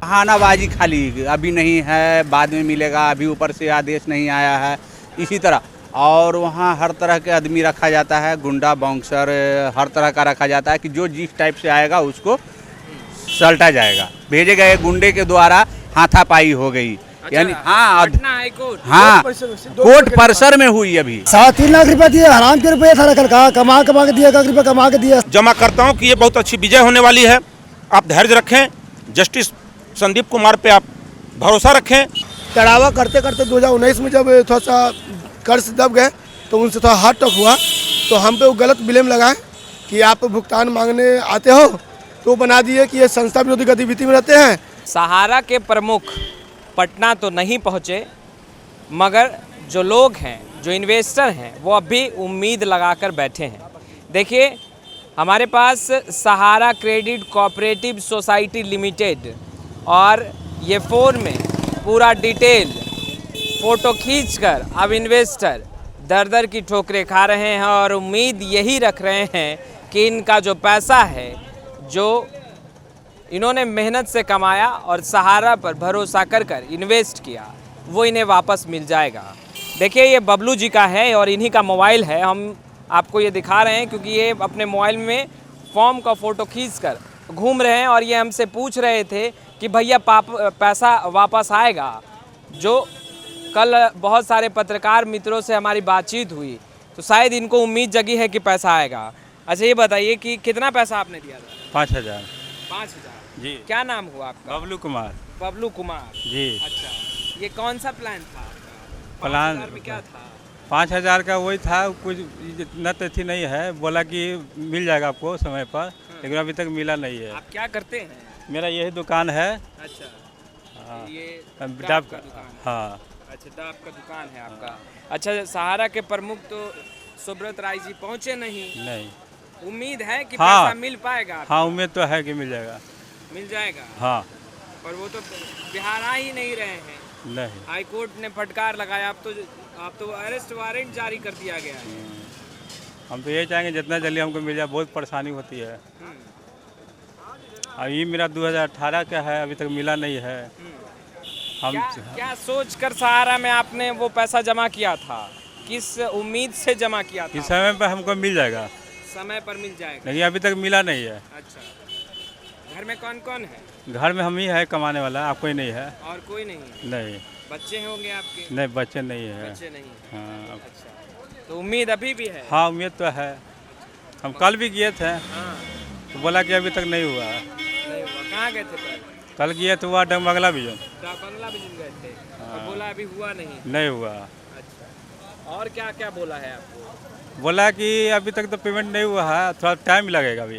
बहानाबाजी खाली, अभी नहीं है बाद में मिलेगा, अभी ऊपर से आदेश नहीं आया है, इसी तरह। और वहाँ हर तरह के आदमी रखा जाता है, गुंडा बाउंसर हर तरह का रखा जाता है कि जो जिस टाइप से आएगा उसको सल्टा जाएगा। भेजे गए गुंडे के द्वारा हाथापाई हो गई। यानी हाँ हाँ कोर्ट परिसर में हुई अभी। 3.5 लाख रुपया दिए, हराम के रुपये था रखल का, कमा के दिया, 1 रुपया कमा के दिया। जमाकर्ताओं की ये बहुत अच्छी विजय होने वाली है। आप धैर्य रखें, जस्टिस संदीप कुमार पे आप भरोसा रखें। चढ़ावा करते करते 2019 में जब थोड़ा सा कर्ज दब गए तो उनसे थोड़ा हार्ट टॉक हुआ, तो हम पे वो गलत ब्लेम लगाए कि आप भुगतान मांगने आते हो, तो बना दिए कि ये संस्था विरोधी गतिविधि में रहते हैं। सहारा के प्रमुख पटना तो नहीं पहुँचे, मगर जो लोग हैं, जो इन्वेस्टर हैं, वो अभी उम्मीद लगाकर बैठे हैं। देखिए, हमारे पास सहारा क्रेडिट कोऑपरेटिव सोसाइटी लिमिटेड और ये फ़ोन में पूरा डिटेल फ़ोटो खींचकर अब इन्वेस्टर दर दर की ठोकरें खा रहे हैं और उम्मीद यही रख रहे हैं कि इनका जो पैसा है, जो इन्होंने मेहनत से कमाया और सहारा पर भरोसा कर इन्वेस्ट किया, वो इन्हें वापस मिल जाएगा। देखिए, ये बबलू जी का है और इन्हीं का मोबाइल है। हम आपको ये दिखा रहे हैं क्योंकि ये अपने मोबाइल में फॉर्म का फ़ोटो खींचकर घूम रहे हैं और ये हमसे पूछ रहे थे कि भैया पैसा वापस आएगा। जो कल बहुत सारे पत्रकार मित्रों से हमारी बातचीत हुई तो शायद इनको उम्मीद जगी है कि पैसा आएगा। अच्छा, ये बताइए कि कितना पैसा आपने दिया था? 5,000। 5,000 जी। क्या नाम हुआ आपका? बबलू कुमार। बबलू कुमार जी। अच्छा, ये कौन सा प्लान था आपका? प्लान 5,000 में क्या था? 5,000 का वही था, कुछ इतना तिथि नहीं है, बोला कि मिल जाएगा आपको समय पर, लेकिन अभी तक मिला नहीं है। आप क्या करते हैं? मेरा यही दुकान है। अच्छा, हाँ। ये डाब का दुकान है? हाँ। अच्छा, डाब का दुकान है आपका। अच्छा, सहारा के प्रमुख तो सुब्रत राय जी पहुंचे नहीं। उम्मीद है कि हाँ, पैसा मिल पाएगा आपको? हाँ, उम्मीद तो है कि मिल जाएगा। मिल जाएगा। हाँ। पर वो तो बिहार आ ही नहीं रहे हैं। नहीं। हाई कोर्ट ने फटकार लगाया, आप तो अरेस्ट वारंट जारी कर दिया गया है। हम तो ये चाहेंगे जितना जल्दी हमको मिल जाए, बहुत परेशानी होती है। अब ये मेरा 2018 का है, अभी तक मिला नहीं है। हम क्या सोच कर सहारा में आपने वो पैसा जमा किया था? किस उम्मीद से जमा किया था? इस समय पर हमको मिल जाएगा। समय पर मिल जाएगा, लेकिन अभी तक मिला नहीं है। अच्छा, घर में कौन कौन है? घर में हम ही है कमाने वाला, आप कोई नहीं है। और कोई नहीं? नहीं। बच्चे होंगे आपके? नहीं, बच्चे नहीं है। बच्चे नहीं। हाँ। अच्छा, तो उम्मीद अभी भी है? हाँ, उम्मीद तो है। हम कल भी गए थे। हाँ। तो बोला कि अभी तक नहीं हुआ। नहीं हुआ। कहाँ गए थे कल गए तो हुआ डगमगला विजन। बंगला भी गए थे। तो बोला अभी हुआ नहीं हुआ। अच्छा, और क्या क्या बोला है आपको? बोला कि अभी तक तो पेमेंट नहीं हुआ है, थोड़ा टाइम लगेगा अभी।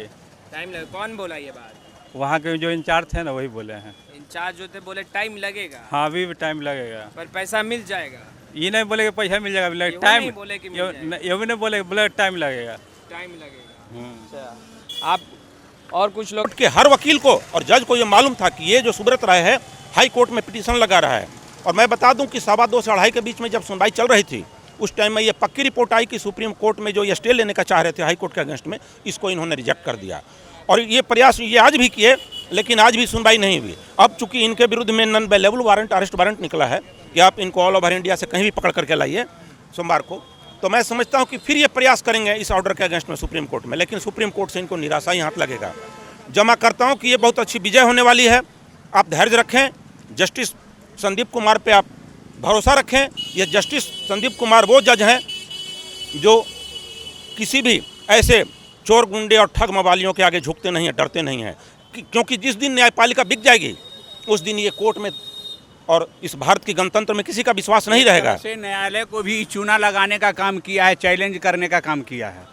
टाइम लगेगा? कौन बोला ये बात? वहाँ के जो इंचार्ज थे ना, वही बोले हैं। इंचार्ज जो थे बोले टाइम लगेगा? हाँ, अभी भी टाइम लगेगा। पर पैसा मिल जाएगा? ये नहीं बोले कि पैसा मिल जाएगा, टाइम ये भी नहीं बोले टाइम लगेगा। टाइम लगेगा। अच्छा, आप और कुछ लोग के हर वकील को और जज को ये मालूम था कि ये जो सुब्रत राय है हाई कोर्ट में पिटीशन लगा रहा है। और मैं बता दूं कि 2:15 से 2:30 के बीच में जब सुनवाई चल रही थी, उस टाइम में ये पक्की रिपोर्ट आई कि सुप्रीम कोर्ट में जो ये स्टे लेने का चाह रहे थे हाई कोर्ट के अगेंस्ट में, इसको इन्होंने रिजेक्ट कर दिया। और ये प्रयास ये आज भी किए, लेकिन आज भी सुनवाई नहीं हुई। अब चूंकि इनके विरुद्ध में non available warrant, arrest warrant निकला है कि आप इनको ऑल ओवर इंडिया से कहीं भी पकड़ करके लाइए सोमवार को, तो मैं समझता हूँ कि फिर ये प्रयास करेंगे इस ऑर्डर के अगेंस्ट में सुप्रीम कोर्ट में, लेकिन सुप्रीम कोर्ट से इनको निराशा ही हाथ लगेगा। जमाकर्ताओं की ये बहुत अच्छी विजय होने वाली है। आप धैर्य रखें, जस्टिस संदीप कुमार पे आप भरोसा रखें। ये जस्टिस संदीप कुमार वो जज हैं जो किसी भी ऐसे चोर गुंडे और ठग मवालियों के आगे झुकते नहीं हैं, डरते नहीं हैं, क्योंकि जिस दिन न्यायपालिका बिक जाएगी उस दिन ये कोर्ट में और इस भारत की गणतंत्र में किसी का विश्वास नहीं रहेगा। से न्यायालय को भी चूना लगाने का काम किया है, चैलेंज करने का काम किया है।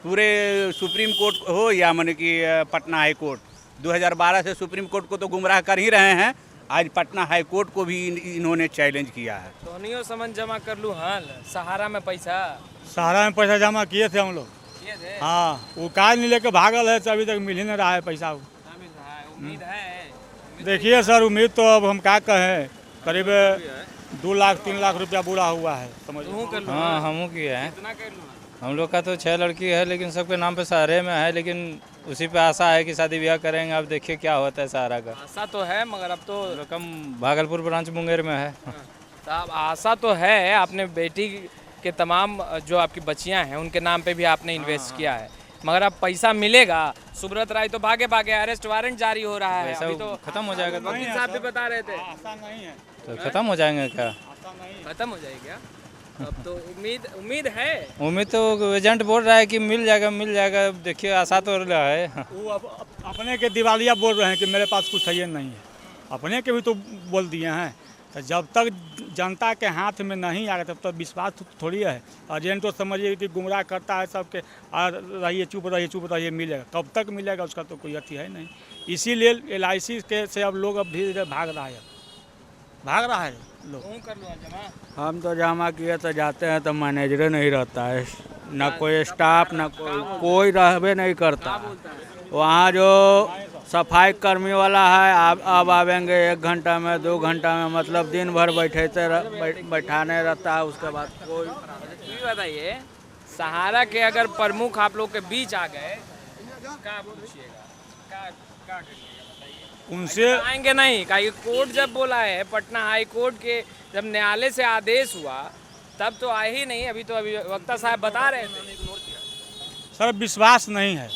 पूरे सुप्रीम कोर्ट हो या माने कि पटना हाई कोर्ट, 2012 से सुप्रीम कोर्ट को तो गुमराह कर ही रहे हैं, आज पटना हाई कोर्ट को भी इन्होंने चैलेंज किया है। सोनियो समन जमा कर लूँ। हाल सहारा में पैसा जमा किए थे हम लोग। किए थे? हाँ, वो कार्ड नहीं लेके भागल है, तो अभी तक मिल ही नहीं रहा है पैसा। ना मिल रहा है? उम्मीद है? देखिए सर, उम्मीद तो अब हम क्या कहें, करीब 2 लाख 3 लाख रुपया बुरा हुआ है, समझ। हाँ, हमू किए हैं। कितना कर लूँ? हम लोग का तो 6 लड़की है, लेकिन सबके नाम पे सहारे में है, लेकिन उसी पे आशा है कि शादी ब्याह करेंगे। अब देखिए क्या होता है सहारा का। आशा तो है मगर अब तो रकम भागलपुर ब्रांच मुंगेर में है। तो अब आशा तो है, आपने बेटी के तमाम जो आपकी बच्चियां हैं उनके नाम पे भी आपने इन्वेस्ट किया है, मगर अब पैसा मिलेगा। सुब्रत राय तो भागे भागे अरेस्ट वारंट जारी हो रहा है, पैसा अभी तो खत्म हो जाएगा। वकील साहब भी बता रहे थे तो खत्म हो जाएंगे क्या? खत्म हो जाएगी क्या? अब तो उम्मीद है। उम्मीद तो एजेंट बोल रहा है कि मिल जाएगा। देखिए आशा तो रहा है। वो अब अपने के दिवालिया बोल रहे हैं कि मेरे पास कुछ है ये नहीं है, अपने के भी तो बोल दिए हैं। तो जब तक जनता के हाथ में नहीं आएगा तब तक विश्वास थोड़ी है। एजेंट तो समझिए कि गुमराह करता है सबके, रहिए चुप रहिए मिलेगा, कब तक मिलेगा उसका तो कोई अथी है नहीं। इसीलिए LIC के से अब लोग अब धीरे धीरे भाग रहा है लोग। कर लो जमा। हम तो जमा किए तो जाते हैं तो मैनेजर नहीं रहता है, ना कोई स्टाफ ना कोई रहबे नहीं करता। वहाँ जो सफाई कर्मी वाला है अब आवेंगे 1 घंटा में 2 घंटा में, मतलब दिन भर बैठाने रहता है। उसके बाद कोई ये बताइए, सहारा के अगर प्रमुख आप लोग के बीच आ गए क्या पूछिएगा, क्या करिएगा बताइए? उनसे आएंगे नहीं, कहीं कोर्ट जब बोला है, पटना हाई कोर्ट के जब न्यायालय से आदेश हुआ तब तो आए ही नहीं। अभी तो वक्ता साहब बता रहे थे। सर विश्वास नहीं है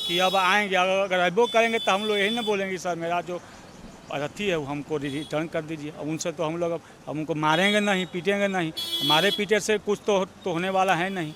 कि अब आएंगे। अगर अबो करेंगे तो हम लोग यही ना बोलेंगे सर मेरा जो अथी है वो हमको रिटर्न कर दीजिए। अब उनसे तो हम लोग अब उनको मारेंगे नहीं, पीटेंगे नहीं। हमारे पीटे से कुछ तो होने वाला है नहीं।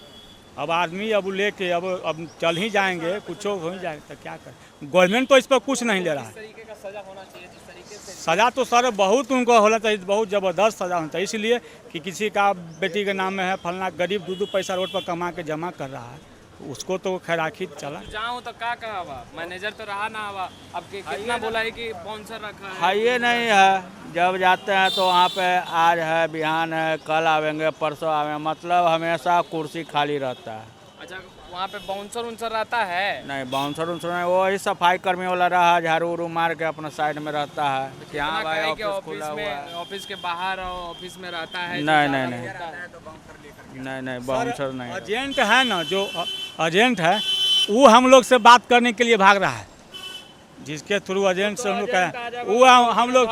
अब आदमी अब लेके अब चल ही जाएंगे, कुछ हो ही जाएगा तो क्या करें। गवर्नमेंट तो इस पर कुछ नहीं ले रहा है। तरीके का सजा होना चाहिए जिस तरीके से। सज़ा तो सर बहुत उनको होना चाहिए, बहुत ज़बरदस्त सज़ा होना चाहिए। इसलिए कि किसी का बेटी के नाम में है, फलना गरीब 2 पैसा रोड पर कमा के जमा कर रहा है, उसको तो खैराखी चला। जाऊँ तो क्या कहा हुआ, मैनेजर तो रहा ना हुआ। अब कितना बोला है कि स्पॉन्सर रखा है? ये नहीं है। जब जाते हैं तो वहाँ पे आज है, बिहान है, कल आवेंगे, परसों आवेंगे, मतलब हमेशा कुर्सी खाली रहता है। अच्छा, वहाँ पे बाउंसर उनसर रहता है? नहीं, बाउंसर नहीं, वो ही सफाई कर्मी वाला रहा, झाड़ू उड़ू मार के अपना साइड में रहता है। यहाँ भाई ऑफिस खुला हुआ है, ऑफिस के बाहर ऑफिस में रहता है? नहीं बाउंसर नहीं। एजेंट है ना, जो एजेंट है वो हम लोग से बात करने के लिए भाग रहा है, जिसके थ्रू एजेंट से हम लोग कहें वो हम लोग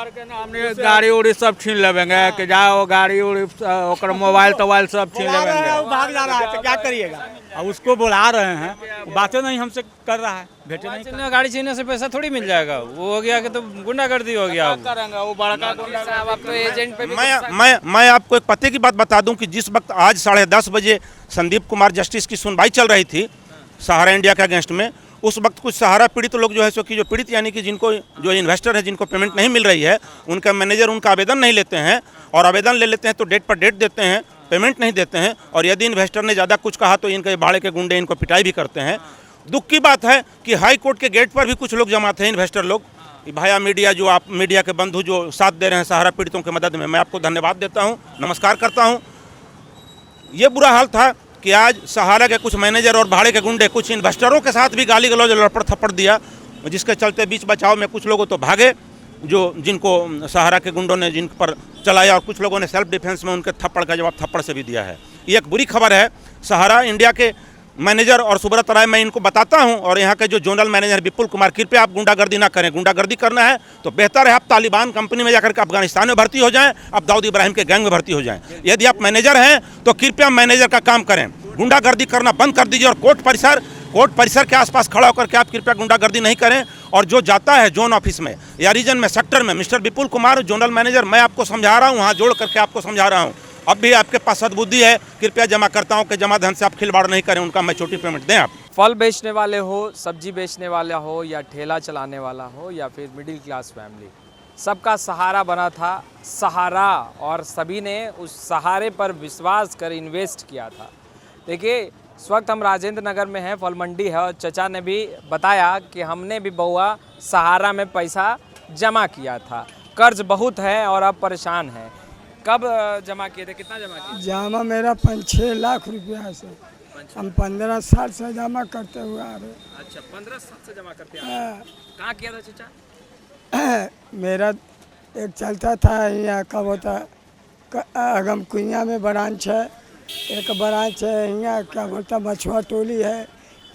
गाड़ी उड़ी सब छीन लेंगे कि जाओ, गाड़ी उड़ी और मोबाइल तोबाइल सब छीन लेंगे। भाग जा रहा है तो क्या करिएगा। अब उसको बुला रहे हैं, बातें नहीं हमसे कर रहा है, भेटे नहीं। गाड़ी छीनने से पैसा थोड़ी मिल जाएगा, वो हो गया कि तो गुंडागर्दी हो गया। करेंगे वो बड़का गुंडा साहब, अब तो एजेंट पे भी मैं आपको एक पते की बात बता दूं कि जिस वक्त आज 10:30 बजे संदीप कुमार जस्टिस की सुनवाई चल रही थी सहारा इंडिया के अगेंस्ट में, उस वक्त कुछ सहारा पीड़ित लोग जो है सो कि जो पीड़ित यानी कि जिनको जो इन्वेस्टर है, जिनको पेमेंट नहीं मिल रही है, उनका मैनेजर उनका आवेदन नहीं लेते हैं, और आवेदन ले लेते हैं तो डेट पर डेट देते हैं, पेमेंट नहीं देते हैं। और यदि इन्वेस्टर ने ज़्यादा कुछ कहा तो इनके भाड़े के गुंडे इनको पिटाई भी करते हैं। दुख की बात है कि हाई कोर्ट के गेट पर भी कुछ लोग जमा थे, इन्वेस्टर लोग। भाया मीडिया, जो आप मीडिया के बंधु जो साथ दे रहे हैं सहारा पीड़ितों की मदद में, मैं आपको धन्यवाद देता हूँ, नमस्कार करता हूँ। ये बुरा हाल था कि आज सहारा के कुछ मैनेजर और भाड़े के गुंडे कुछ इन्वेस्टरों के साथ भी गाली गलौज लपड़ थप्पड़ दिया, जिसके चलते बीच बचाव में कुछ लोगों तो भागे, जो जिनको सहारा के गुंडों ने जिन पर चलाया, और कुछ लोगों ने सेल्फ डिफेंस में उनके थप्पड़ का जवाब थप्पड़ से भी दिया है। ये एक बुरी खबर है। सहारा इंडिया के मैनेजर और सुब्रत राय, मैं इनको बताता हूं, और यहाँ के जो जोनल मैनेजर विपुल कुमार, कृपया आप गुंडागर्दी ना करें। गुंडागर्दी करना है तो बेहतर है आप तालिबान कंपनी में जाकर के अफगानिस्तान में भर्ती हो जाएं, आप दाऊद इब्राहिम के गैंग में भर्ती हो जाएं। यदि आप मैनेजर हैं तो कृपया मैनेजर का काम करें, गुंडागर्दी करना बंद कर दीजिए। और कोर्ट परिसर के आसपास खड़ा होकर के आप कृपया गुंडागर्दी नहीं करें। और जो जाता है जोन ऑफिस में या रीजन में, सेक्टर में, mister Vipul Kumar zonal manager, मैं आपको समझा रहा हूँ, हाथ जोड़ करके आपको समझा रहा हूँ, अब भी आपके पास सद्बुद्धि है, कृपया जमाकर्ताओं के जमा धन से आप खिलवाड़ नहीं करें, उनका मैच्योरिटी पेमेंट दें आप। फल बेचने वाले हो, सब्जी बेचने वाला हो, या ठेला चलाने वाला हो, या फिर मिडिल क्लास फैमिली, सबका सहारा बना था सहारा, और सभी ने उस सहारे पर विश्वास कर इन्वेस्ट किया था। देखिए, इस वक्त हम राजेंद्र नगर में हैं, फल मंडी है, और चचा ने भी बताया कि हमने भी बउआ सहारा में पैसा जमा किया था, कर्ज बहुत है और अब परेशान है। कब जमा किए थे, कितना जमा किए? जमा मेरा 5-6 लाख रुपया से, हम 15 साल से जमा करते हुए आ रहे। अच्छा, 15 साल से जमा करते हैं। कहाँ किया था चचा? मेरा एक चलता था यहाँ, कब होता अगम कुइया में ब्रांच है, एक ब्रांच है यहाँ क्या बोलता मछुआ टोली है,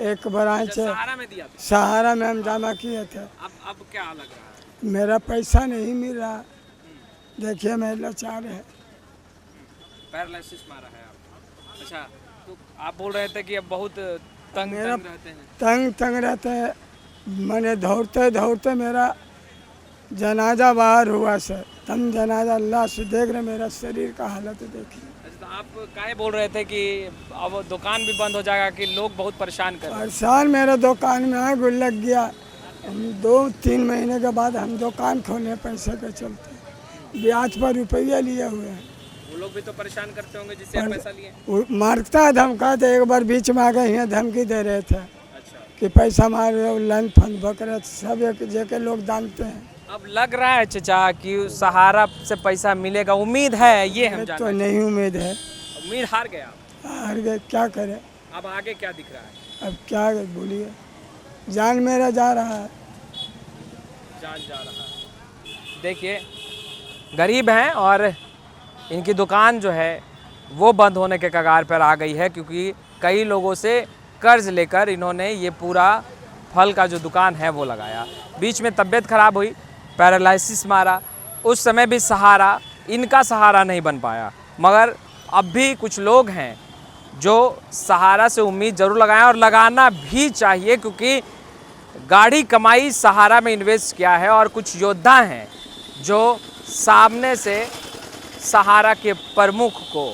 एक ब्रांच है, सहारा में दिया था, सहारा में हम जमा किए थे। अब क्या लग रहा है? मेरा पैसा नहीं मिल रहा, देखिए मैं लाचार है। पैरालिसिस मारा है आप? अच्छा, तो आप बोल रहे थे कि अब बहुत तंग मेरा रहते हैं। तंग रहते हैं, मैंने दौड़ते दौड़ते मेरा जनाजा बाहर हुआ सर, तम जनाजा अल्लाह से देख रहे, मेरा शरीर का हालत देखिए। अच्छा, तो आप काहे बोल रहे थे कि अब दुकान भी बंद हो जाएगा, कि लोग बहुत परेशान कर रहे हैं? परेशान, मेरा दुकान में आग लग गया। हम 2-3 महीने के बाद हम दुकान खोले पैसे के चलते, ब्याज पर रुपया लिए हुए हैं। वो लोग भी तो परेशान करते होंगे जिससे आप पैसा लिए? वो मारता धमकाते, एक बार बीच में आ गए यहाँ धमकी दे रहे थे अच्छा, कि पैसा मार रहे हो, लन फंद बकरे, सब एक जगह लोग जानते हैं। अब लग रहा है चचा कि सहारा से पैसा मिलेगा, उम्मीद है, ये हम तो जानना नहीं उम्मीद है, चाहते हैं। उम्मीद हार गया आप। हार गए, क्या करें अब आगे क्या दिख रहा है? अब, क्या बोलिए, जान मेरा जा रहा है। जान जा रहा है। देखिए, गरीब हैं और इनकी दुकान जो है वो बंद होने के कगार पर आ गई है, क्योंकि कई लोगों से कर्ज लेकर इन्होंने ये पूरा फल का जो दुकान है वो लगाया। बीच में तबीयत खराब हुई, पैरालिसिस मारा, उस समय भी सहारा इनका सहारा नहीं बन पाया। मगर अब भी कुछ लोग हैं जो सहारा से उम्मीद ज़रूर लगाएं, और लगाना भी चाहिए, क्योंकि गाढ़ी कमाई सहारा में इन्वेस्ट किया है। और कुछ योद्धा हैं जो सामने से सहारा के प्रमुख को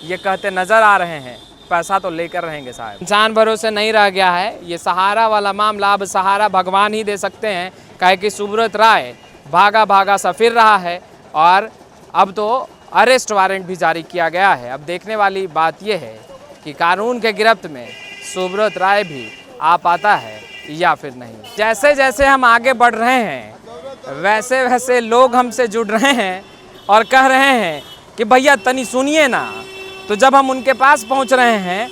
ये कहते नज़र आ रहे हैं, पैसा तो लेकर रहेंगे साहब। इंसान भरोसे नहीं रह गया है ये सहारा वाला मामला। अब सहारा भगवान ही दे सकते हैं, काहे कि सुब्रत राय भागा भागा सा फिर रहा है, और अब तो अरेस्ट वारंट भी जारी किया गया है। अब देखने वाली बात यह है कि कानून के गिरफ्त में सुब्रत राय भी आ पाता है या फिर नहीं। जैसे जैसे हम आगे बढ़ रहे हैं वैसे वैसे लोग हमसे जुड़ रहे हैं और कह रहे हैं कि भैया तनी सुनिए ना। तो जब हम उनके पास पहुंच रहे हैं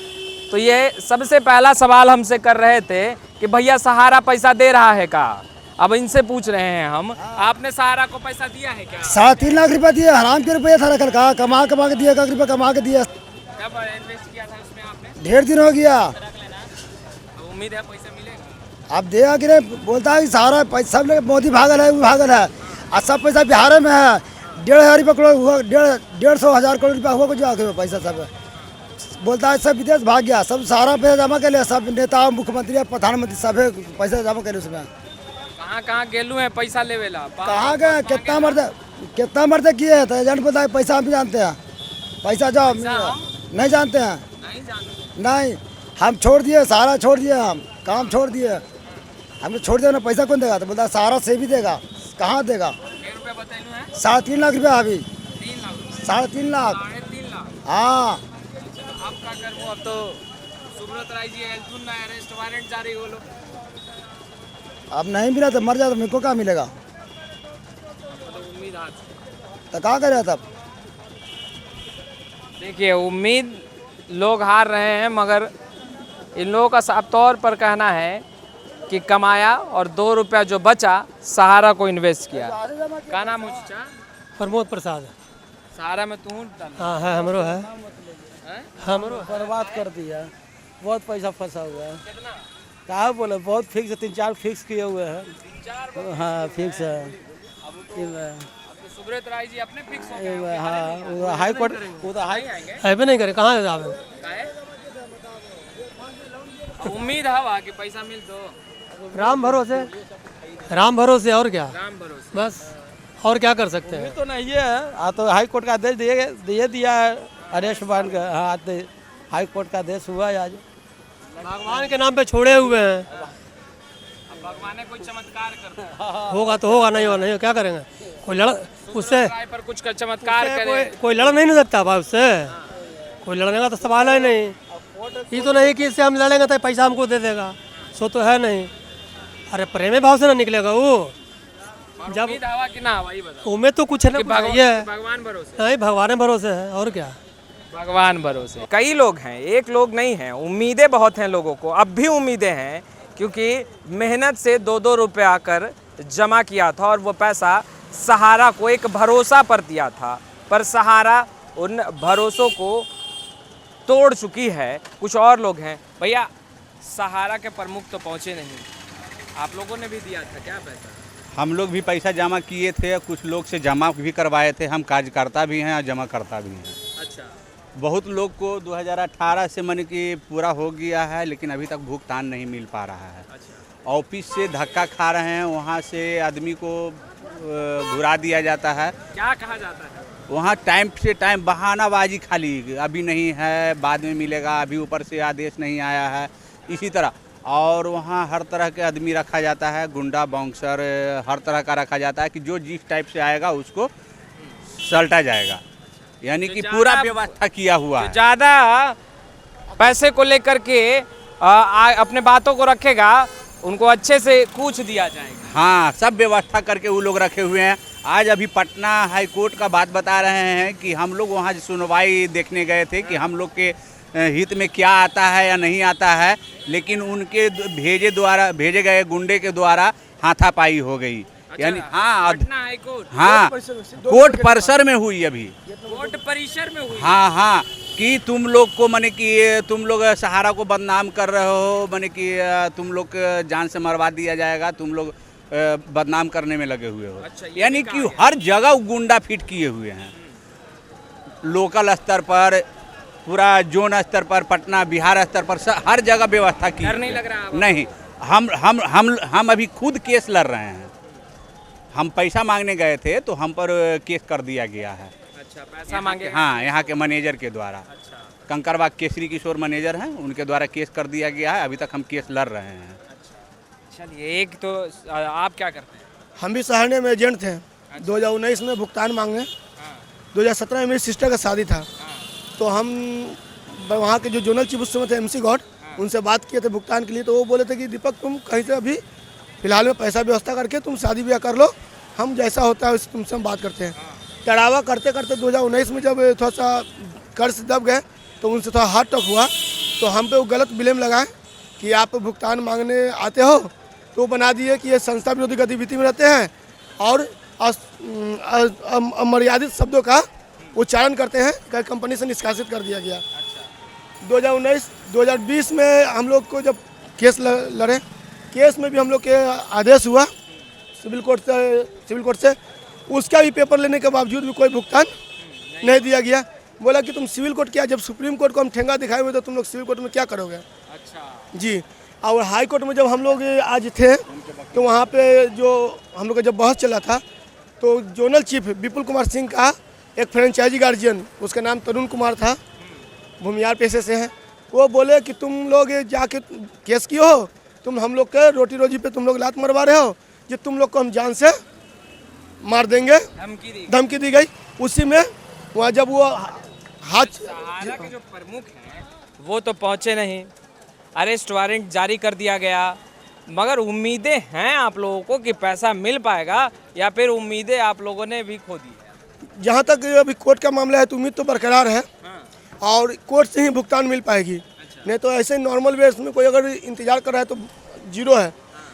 तो ये सबसे पहला सवाल हमसे कर रहे थे कि भैया सहारा पैसा दे रहा है का? अब इनसे पूछ रहे हैं हम, आपने सहारा को पैसा दिया है क्या? 3.5 लाख रुपया दिया, हराम के रुपया था, रखल कहा कमा के दिया, 1 रुपया कमा के दिया। कब इन्वेस्ट किया था उसमें आपने? 1.5 दिन हो गया। अब उम्मीद है पैसा मिलेगा? अब देगा कि नहीं, बोलता है कि सारा पैसा सब लोग मोदी भागल है, वो भागल है, और सब पैसा बिहार में है। 1,500 रुपया करोड़ हुआ, 150,000 करोड़ रुपया हुआ कुछ आगे पैसा सब बोलता है सब विदेश भाग गया, सब सारा पैसा जमा कर लिया, सब नेता मुख्यमंत्री प्रधानमंत्री सब पैसा जमा कर उसमें। कहाँ गेलू है पैसा लेवेला? कहाँ गए, कितना मर्द किए हैं, तो एजेंट बोलता है पैसा हम भी जानते हैं, पैसा जाओ नहीं जानते हैं, नहीं जानते। नहीं हम छोड़ दिए, सारा छोड़ दिए, हम काम छोड़ दिए, हमने छोड़ दिया ना। पैसा कौन देगा? तो बोलता है सहारा से भी देगा, कहाँ देगा? 3.5 लाख रुपया अभी, 3.5 लाख। 3.5 लाख। हाँ अब क्या करूँ? अब तो सुब्रत राय जी एल्थुन ना अरेस्ट वारंट जारी हो लो। अब नहीं मिला तो मर जाता, मेरे को क्या मिलेगा? तो उम्मीद आज तो क्या करे तब? देखिए, उम्मीद लोग हार रहे हैं, मगर इन लोगों का साफ तौर पर कहना है कि कमाया और 2 रुपया जो बचा सहारा को इन्वेस्ट किया। क्या नाम हो चाचा? प्रमोद प्रसाद। सहारा में तू हाँ है, हमरो है, हमरो बर्बाद कर दिया, बहुत पैसा फंसा हुआ है। कितना? कहा बोले, बहुत फिक्स 3-4 फिक्स किए हुए हैं। हाँ फिक्स है। तो सुब्रत राय जी अपने फिक्स हो गए। हाँ वो हाई कोर्ट, वो तो हाई है भी नहीं करे, कहाँ है आवे? उम्मीद हवा कि पैसा मिल तो राम भरोसे, राम भरोसे, और क्या, राम भरोसे। बस और क्या कर सकते हैं? तो नहीं है। तो हाई कोर्ट का आदेश दे दिया है अरेस्ट वारंट का। हाँ हाई कोर्ट का आदेश हुआ है आज। भगवान के नाम पे छोड़े हुए हैं, अब भगवान ने कोई चमत्कार कर दिया। होगा तो होगा, नहीं होगा नहीं होगा, क्या करेंगे? कोई लड़ उससे, राय पर कुछ का चमत्कार करे। कोई लड़ नहीं सकता भाई उससे, कोई लड़ने का तो सवाल है नहीं। ये तो नहीं कि इससे हम लड़ेंगे तो पैसा हमको दे देगा, सो तो है नहीं। अरे प्रेम भाव से ना निकलेगा वो। जब उम्मीद हवा कि ना हवा ये बताओ। उम्मीद तो कुछ है, भगवान भरोसे। नहीं भगवान भरोसे है, और क्या, भगवान भरोसे। कई लोग हैं, एक लोग नहीं हैं, उम्मीदें बहुत हैं लोगों को, अब भी उम्मीदें हैं, क्योंकि मेहनत से 2-2 रुपया कर जमा किया था और वो पैसा सहारा को एक भरोसा पर दिया था, पर सहारा उन भरोसों को तोड़ चुकी है। कुछ और लोग हैं। भैया सहारा के प्रमुख तो पहुंचे नहीं, आप लोगों ने भी दिया था क्या पैसा? हम लोग भी पैसा जमा किए थे, कुछ लोग से जमा भी करवाए थे। हम कार्यकर्ता भी हैं और जमा करता भी हैं। अच्छा, बहुत लोग को 2018 से मन की पूरा हो गया है, लेकिन अभी तक भुगतान नहीं मिल पा रहा है। अच्छा, ऑफिस से धक्का खा रहे हैं, वहाँ से आदमी को घुरा दिया जाता है। क्या कहा जाता है? वहाँ टाइम से टाइम बहानाबाजी खाली, अभी नहीं है बाद में मिलेगा, अभी ऊपर से आदेश नहीं आया है, इसी तरह। और वहाँ हर तरह के आदमी रखा जाता है, गुंडा बाउंसर हर तरह का रखा जाता है कि जो जिस टाइप से आएगा उसको सल्टा जाएगा, यानी कि पूरा व्यवस्था किया हुआ है। ज़्यादा पैसे को लेकर के अपने बातों को रखेगा, उनको अच्छे से कूच दिया जाएगा। हाँ, सब व्यवस्था करके वो लोग रखे हुए हैं। आज अभी पटना हाई कोर्ट का बात बता रहे हैं कि हम लोग वहाँ सुनवाई देखने गए थे कि हम लोग के हित में क्या आता है या नहीं आता है, लेकिन उनके भेजे गए गुंडे के द्वारा हाथापाई हो गई। यानी हाँ, पटना हाई कोर्ट, हाँ कोर्ट परिसर में हुई अभी, कोर्ट परिसर में हुई। हाँ हाँ, कि तुम लोग को माने कि तुम लोग सहारा को बदनाम कर रहे हो, माने कि तुम लोग जान से मरवा दिया जाएगा, तुम लोग बदनाम करने में लगे हुए हो। अच्छा, ये यानी भी कि कहा हर जगह गुंडा फिट किए हुए हैं, लोकल स्तर पर, पूरा जोन स्तर पर, पटना बिहार स्तर पर, हर जगह व्यवस्था की। डर नहीं लग रहा आपको? नहीं, हम अभी खुद केस लड़ रहे हैं। हम पैसा मांगने गए थे तो हम पर केस कर दिया गया है। अच्छा, पैसा मांगे? हाँ, यहाँ के मैनेजर के द्वारा, अच्छा, कंकरबाग केसरी किशोर मैनेजर हैं, उनके द्वारा केस कर दिया गया है। अभी तक हम केस लड़ रहे हैं। चलिए, एक तो आप क्या करते हैं? हम भी सहारने में एजेंट थे। 2019 में भुगतान मांगे। 2017 में मेरी सिस्टर का शादी था, तो हम वहाँ के जो जोनल चीफ उस समय थे MC गौड, उनसे बात किए थे भुगतान के लिए। तो वो बोले थे कि दीपक तुम कहीं से अभी फिलहाल में पैसा व्यवस्था करके तुम शादी ब्याह कर लो, हम जैसा होता है उससे तुमसे हम बात करते हैं। चढ़ावा करते करते 2019 में जब थोड़ा सा कर्ज दब गए तो उनसे थोड़ा हाथ टक हुआ, तो हम पे वो गलत ब्लेम लगाए कि आप भुगतान मांगने आते हो, तो बना दिए कि ये संस्था विरोधी गतिविधि में रहते हैं और अमर्यादित शब्दों का उच्चारण करते हैं, कई कंपनी से निष्कासित कर दिया गया। 2020 में हम लोग को जब केस लड़े, केस में भी हम लोग के आदेश हुआ सिविल कोर्ट से, उसका भी पेपर लेने के बावजूद भी कोई भुगतान नहीं दिया गया। बोला कि तुम सिविल कोर्ट क्या, जब सुप्रीम कोर्ट को हम ठेंगा दिखाए हुए तो तुम लोग सिविल कोर्ट में क्या करोगे। अच्छा जी, और हाई कोर्ट में जब हम लोग आज थे तो वहाँ पे जो हम लोग का जब बहस चला था, तो जोनल चीफ विपुल कुमार सिंह का एक फ्रेंचाइजी गार्जियन, उसका नाम तरुण कुमार था, भूमियार पेशे से हैं, वो बोले कि तुम लोग जाके केस किए हो, तुम हम लोग के रोटी रोजी पे तुम लोग लात मरवा रहे हो, कि तुम लोग को हम जान से मार देंगे, धमकी दी गई। उसी में वहाँ जब वो सहारा के जो प्रमुख हैं वो तो पहुँचे नहीं, अरेस्ट वारंट जारी कर दिया गया, मगर उम्मीदें हैं आप लोगों को कि पैसा मिल पाएगा, या फिर उम्मीदें आप लोगों ने भी खो दी है? जहाँ तक अभी कोर्ट का मामला है तो उम्मीद तो बरकरार है और कोर्ट से ही भुगतान मिल पाएगी। अच्छा। नहीं तो ऐसे नॉर्मल वेज में कोई अगर इंतजार कर रहा है तो जीरो है,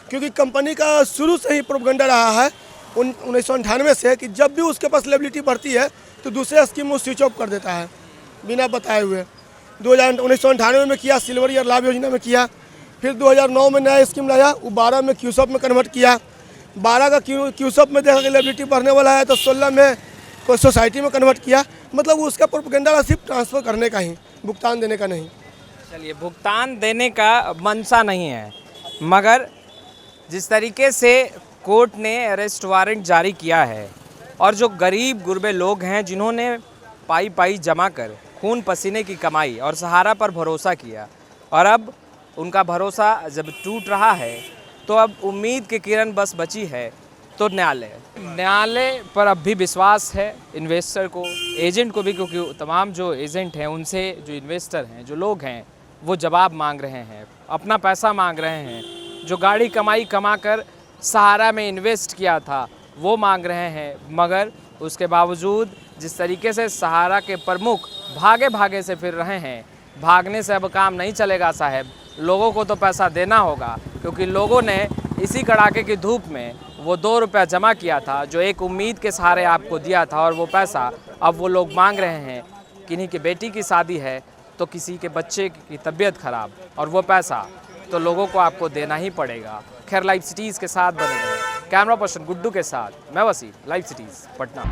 क्योंकि कंपनी का शुरू से ही प्रोपगेंडा रहा है 1998 से कि जब भी उसके पास लायबिलिटी बढ़ती है तो दूसरे स्कीम में स्विच ऑफ कर देता है बिना बताए हुए। 1998 में किया, सिल्वर ईयर लाभ योजना में किया, फिर 2009 में नया स्कीम लाया, वो 12 में क्यूसॉप में कन्वर्ट किया, 12 का क्यूसॉप में देखा कि लायबिलिटी बढ़ने वाला है तो 16 में कोई सोसाइटी में कन्वर्ट किया। मतलब उसका प्रोपगेंडा सिर्फ ट्रांसफ़र करने का ही, भुगतान देने का नहीं। चलिए, भुगतान देने का मनसा नहीं है, मगर जिस तरीके से कोर्ट ने अरेस्ट वारंट जारी किया है और जो गरीब गुरबे लोग हैं जिन्होंने पाई जमा कर खून पसीने की कमाई और सहारा पर भरोसा किया, और अब उनका भरोसा जब टूट रहा है तो अब उम्मीद की किरण बस बची है तो न्यायालय पर अब भी विश्वास है इन्वेस्टर को, एजेंट को भी, क्योंकि तमाम जो एजेंट हैं उनसे जो इन्वेस्टर हैं, जो लोग हैं, वो जवाब मांग रहे हैं, अपना पैसा मांग रहे हैं। जो गाड़ी कमा कर सहारा में इन्वेस्ट किया था वो मांग रहे हैं, मगर उसके बावजूद जिस तरीके से सहारा के प्रमुख भागे से फिर रहे हैं, भागने से अब काम नहीं चलेगा साहब। लोगों को तो पैसा देना होगा, क्योंकि लोगों ने इसी कड़ाके की धूप में वो 2 रुपया जमा किया था, जो एक उम्मीद के सहारे आपको दिया था, और वो पैसा अब वो लोग मांग रहे हैं। किन्हीं की बेटी की शादी है तो किसी के बच्चे की तबीयत खराब, और वो पैसा तो लोगों को आपको देना ही पड़ेगा। खैर, लाइव सिटीज़ के साथ बने रहे। कैमरा पर्सन गुड्डू के साथ मैं वसीम, लाइव सिटीज़ पटना।